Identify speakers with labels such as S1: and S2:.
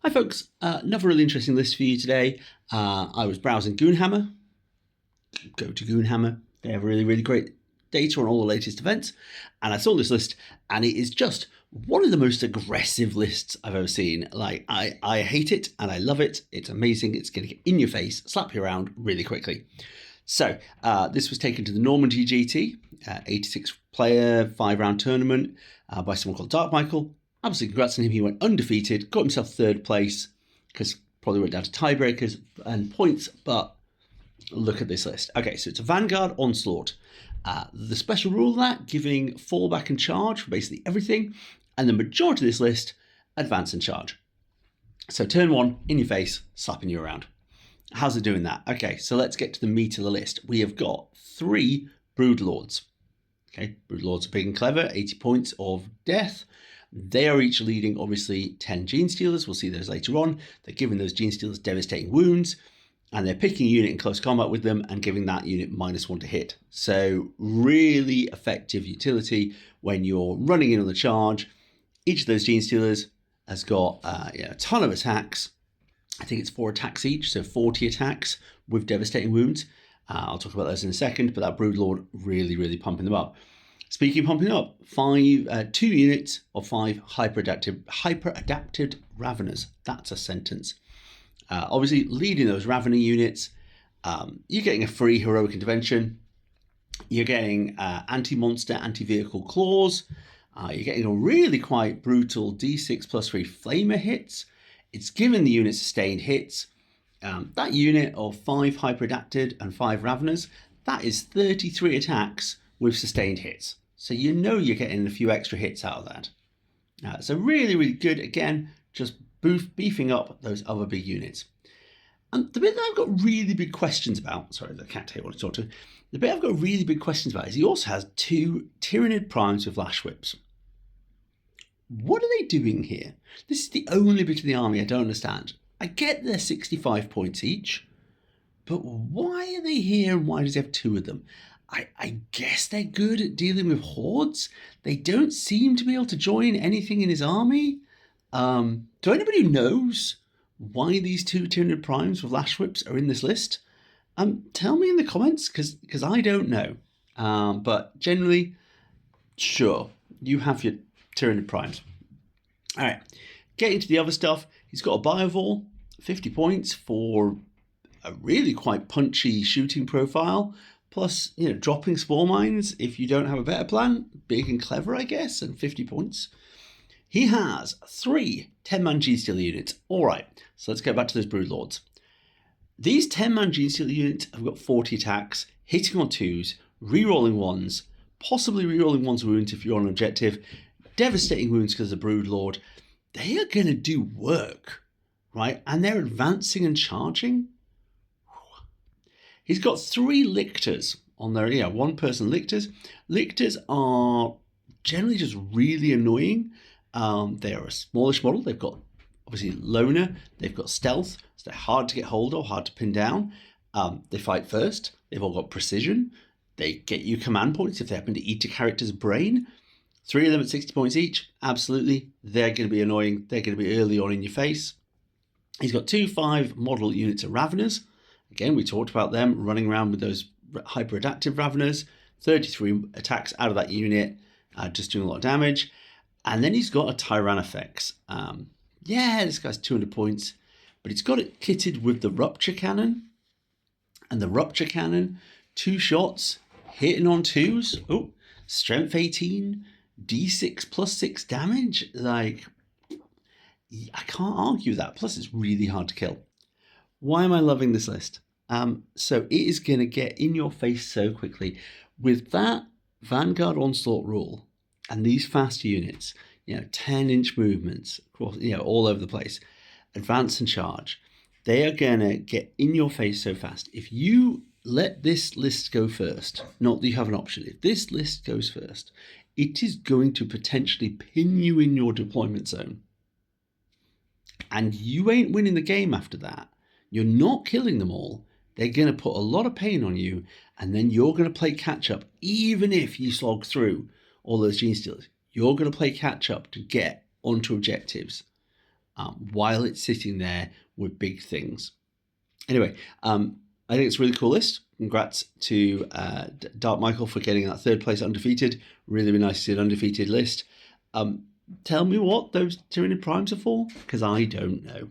S1: Hi folks, another really interesting list for you today. I was browsing Goonhammer. Go to Goonhammer. They have really great data on all the latest events. And I saw this list and it is just one of the most aggressive lists I've ever seen. Like, I hate it and I love it. It's amazing. It's going to get in your face, slap you around really quickly. So this was taken to the Normandy GT, 86 player, 5-round tournament by someone called Dark Michael. Absolutely congrats on him. He went undefeated, got himself third place, because probably went down to tiebreakers and points, but look at this list. Okay, so it's a Vanguard Onslaught. The special rule of that, giving fallback and charge for basically everything, and the majority of this list, advance and charge. So turn one, in your face, slapping you around. How's it doing that? Okay, so let's get to the meat of the list. We have got 3 Broodlords. Okay, Broodlords are big and clever, 80 points of death. They are each leading, obviously, 10 Genestealers. We'll see those later on. They're giving those Genestealers devastating wounds, and they're picking a unit in close combat with them and giving that unit -1 to hit. So really effective utility when you're running in on the charge. Each of those Genestealers has got a ton of attacks. I think it's 4 attacks each, so 40 attacks with devastating wounds. I'll talk about those in a second, but that Broodlord really pumping them up. Speaking of pumping up, 2 units of 5 hyper-adapted Raveners. That's a sentence. Obviously, leading those Ravener units, you're getting a free heroic intervention. You're getting anti-monster, anti-vehicle claws. You're getting a really quite brutal D6 plus 3 flamer hits. It's giving the unit sustained hits. That unit of 5 hyper-adapted and 5 Raveners, that is 33 attacks with sustained hits. So you know you're getting a few extra hits out of that. So really good. Again, just beefing up those other big units. And the bit that I've got really big questions about, sorry, the cat here I want to talk to. The bit I've got really big questions about is he also has 2 Tyranid Primes with Lash Whips. What are they doing here? This is the only bit of the army I don't understand. I get they're 65 points each, but why are they here and why does he have 2 of them? I guess they're good at dealing with hordes. They don't seem to be able to join anything in his army. Do anybody who knows why these 2 Tyranid Primes with Lash Whips are in this list? Tell me in the comments, because I don't know. But generally, sure, you have your Tyranid Primes. All right, getting to the other stuff. He's got a Biovore, 50 points for a really quite punchy shooting profile. Plus, dropping Spore Mines if you don't have a better plan. Big and clever, I guess, and 50 points. He has 3 10-man Genestealer units. All right, so let's go back to those Broodlords. These 10-man Genestealer units have got 40 attacks, hitting on 2s, rerolling 1s, possibly rerolling 1's wounds if you're on an objective, devastating wounds because of the Broodlord. They are going to do work, right? And they're advancing and charging. He's got 3 Lictors on there. Yeah, 1-person Lictors. Lictors are generally just really annoying. They are a smallish model. They've got, obviously, Loner. They've got Stealth. So they're hard to get hold of, hard to pin down. They fight first. They've all got precision. They get you command points if they happen to eat a character's brain. 3 of them at 60 points each. Absolutely. They're going to be annoying. They're going to be early on in your face. He's got 2 5 model units of Raveners. Again, we talked about them running around with those hyper-adaptive Raveners. 33 attacks out of that unit, just doing a lot of damage. And then he's got a Tyrannofex. This guy's 200 points, but he's got it kitted with the Rupture Cannon. And the Rupture Cannon, 2 shots, hitting on 2s. Oh, strength 18, D6 plus 6 damage. Like, I can't argue with that. Plus, it's really hard to kill. Why am I loving this list? So it is going to get in your face so quickly. With that Vanguard Onslaught rule and these fast units, 10-inch movements, all over the place, advance and charge, they are going to get in your face so fast. If you let this list go first, not that you have an option, if this list goes first, it is going to potentially pin you in your deployment zone. And you ain't winning the game after that. You're not killing them all. They're going to put a lot of pain on you, and then you're going to play catch up, even if you slog through all those Genestealers. You're going to play catch up to get onto objectives. while it's sitting there with big things. Anyway, I think it's a really cool list. Congrats to Dark Michael for getting that third place undefeated. Really, really nice to see an undefeated list. Tell me what those Tyranid Primes are for, because I don't know.